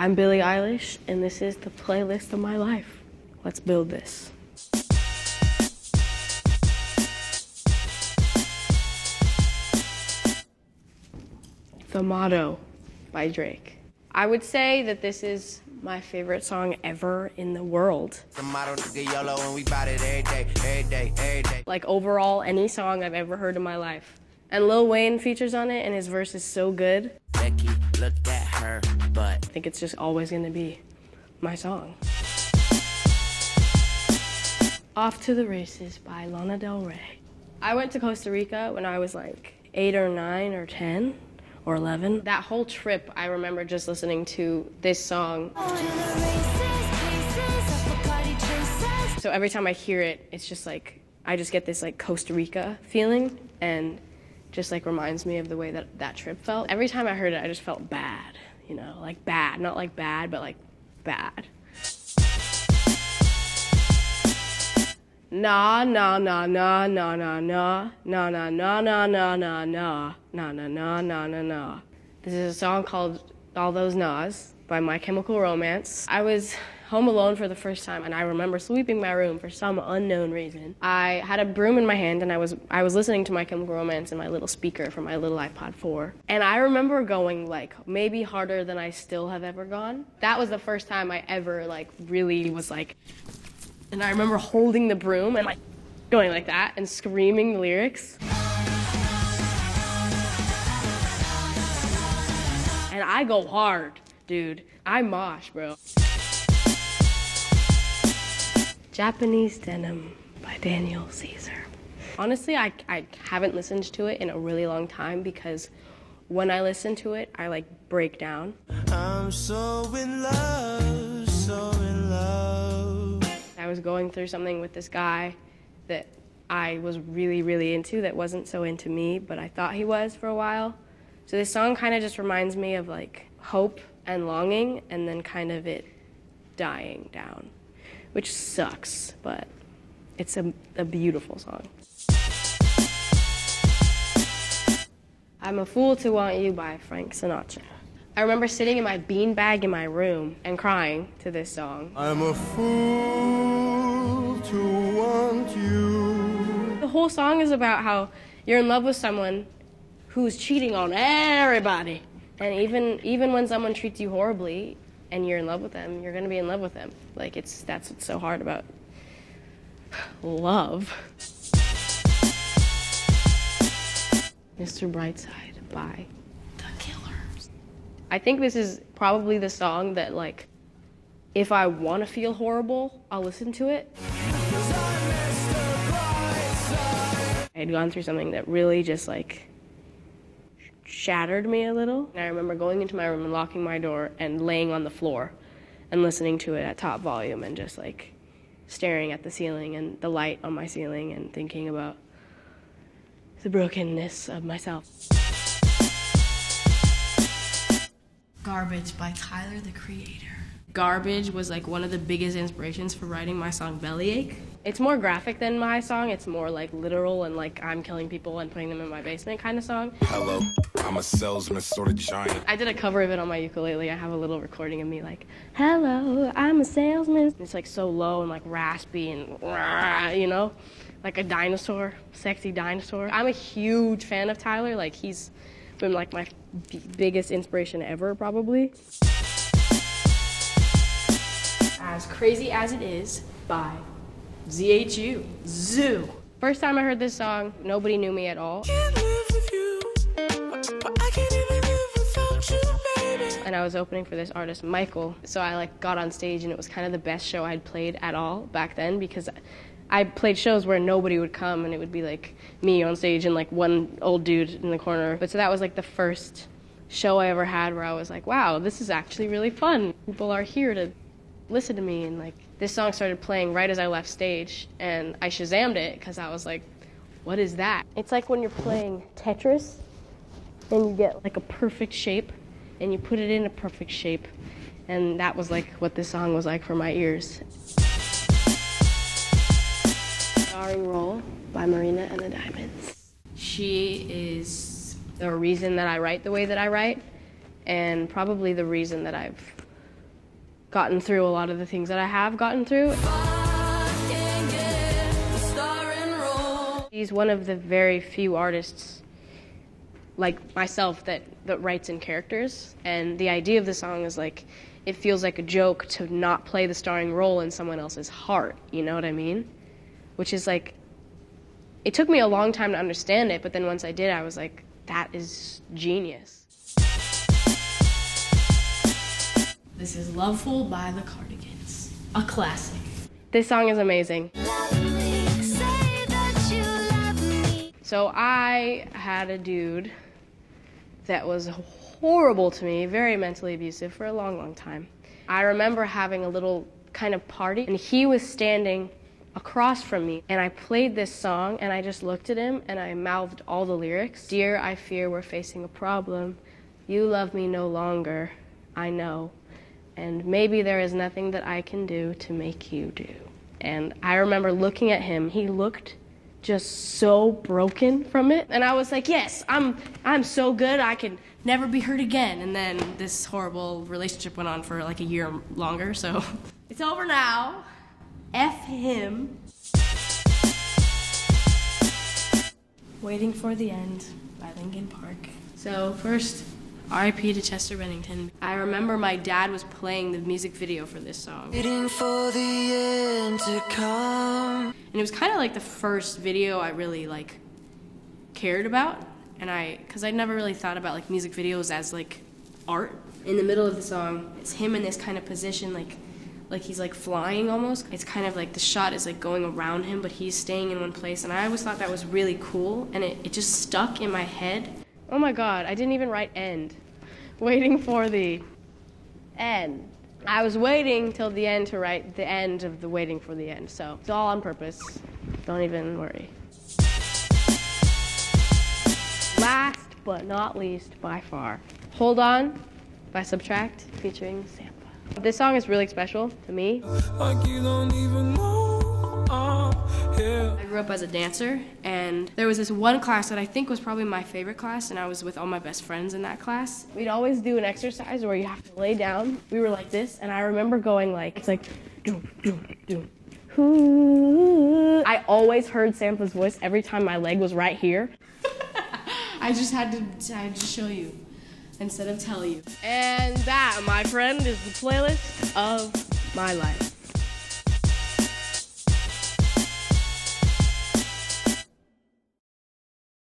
I'm Billie Eilish, and this is the playlist of my life. Let's build this. The Motto by Drake. I would say that this is my favorite song ever in the world. The motto, YOLO, and we bout it every day, every day, every day. Like overall, any song I've ever heard in my life. And Lil Wayne features on it, and his verse is so good. Becky, look at her butt. I think it's just always gonna be my song. Off to the Races by Lana Del Rey. I went to Costa Rica when I was like 8 or 9 or 10 or 11. That whole trip, I remember just listening to this song. So every time I hear it, it's just like, I just get this like Costa Rica feeling, and just like reminds me of the way that that trip felt. Every time I heard it, I just felt bad, you know, like bad, not like bad, but like bad. Nah, nah, nah, nah, nah, nah, nah, nah, nah, nah, nah, nah, nah, nah, nah, nah, nah, nah, nah, nah. This is a song called All Those Nas by My Chemical Romance. I was home alone for the first time, and I remember sweeping my room for some unknown reason. I had a broom in my hand, and I was listening to My Chemical Romance in my little speaker from my little iPod 4. And I remember going like maybe harder than I still have ever gone. That was the first time I ever like really was like, and I remember holding the broom and like going like that and screaming the lyrics. And I go hard, dude. I mosh, bro. Japanese Denim by Daniel Caesar. Honestly, I haven't listened to it in a really long time because when I listen to it, I like break down. I'm so in love, so in love. I was going through something with this guy that I was really, really into that wasn't so into me, but I thought he was for a while. So this song kind of just reminds me of like hope and longing, and then kind of it dying down, which sucks, but it's a beautiful song. I'm a Fool to Want You by Frank Sinatra. I remember sitting in my beanbag in my room and crying to this song. I'm a fool to want you. The whole song is about how you're in love with someone who's cheating on everybody. And even when someone treats you horribly and you're in love with them, you're gonna be in love with them. Like that's what's so hard about love. Mr. Brightside by The Killers. I think this is probably the song that like, if I wanna feel horrible, I'll listen to it. I had gone through something that really just like shattered me a little. And I remember going into my room and locking my door and laying on the floor and listening to it at top volume and just like staring at the ceiling and the light on my ceiling and thinking about the brokenness of myself. Garbage by Tyler, the Creator. Garbage was like one of the biggest inspirations for writing my song Bellyache. It's more graphic than my song. It's more like literal and like I'm killing people and putting them in my basement kind of song. Hello, I'm a salesman, sort of giant. I did a cover of it on my ukulele. I have a little recording of me like, hello, I'm a salesman. It's like so low and like raspy and you know, like a dinosaur, sexy dinosaur. I'm a huge fan of Tyler. Like he's been like my biggest inspiration ever probably. As Crazy As It Is by ZHU. Zoo. First time I heard this song, nobody knew me at all. Can't live with you, but I can't even live without you, baby. And I was opening for this artist, Michael. So I like got on stage and it was kind of the best show I'd played at all back then because I played shows where nobody would come and it would be like me on stage and like one old dude in the corner. But so that was like the first show I ever had where I was like, wow, this is actually really fun. People are here to listen to me, and like this song started playing right as I left stage and I Shazammed it because I was like, what is that? It's like when you're playing Tetris and you get like a perfect shape and you put it in a perfect shape, and that was like what this song was like for my ears. Starring Role by Marina and the Diamonds. She is the reason that I write the way that I write, and probably the reason that I've gotten through a lot of the things that I have gotten through. He's one of the very few artists like myself that writes in characters, and the idea of the song is like, it feels like a joke to not play the starring role in someone else's heart, you know what I mean? Which is like, it took me a long time to understand it, but then once I did, I was like, that is genius. This is Loveful by the Cardigans, a classic. This song is amazing. So I had a dude that was horrible to me, very mentally abusive for a long, long time. I remember having a little kind of party, and he was standing across from me, and I played this song, and I just looked at him, and I mouthed all the lyrics. Dear, I fear we're facing a problem. You love me no longer, I know. And maybe there is nothing that I can do to make you do. And I remember looking at him, he looked just so broken from it. And I was like, yes, I'm so good, I can never be hurt again. And then this horrible relationship went on for like a year longer, so it's over now. F him. Waiting for the End by Linkin Park. So first, R.I.P. to Chester Bennington. I remember my dad was playing the music video for this song. Waiting for the end to come. And it was kind of like the first video I really like cared about, and because I'd never really thought about like music videos as like art. In the middle of the song, it's him in this kind of position, like he's like flying almost. It's kind of like the shot is like going around him, but he's staying in one place, and I always thought that was really cool, and it just stuck in my head. Oh my God, I didn't even write end. Waiting for the end. I was waiting till the end to write the end of the waiting for the end, so it's all on purpose. Don't even worry. Last but not least, by far, Hold On by Subtract featuring Sampa. This song is really special to me. Like you don't even know. I grew up as a dancer, and there was this one class that I think was probably my favorite class, and I was with all my best friends in that class. We'd always do an exercise where you have to lay down. We were like this, and I remember going like, it's like, doom, doom, doom. Ooh. I always heard Sampa's voice every time my leg was right here. I just had to show you instead of tell you. And that, my friend, is the playlist of my life.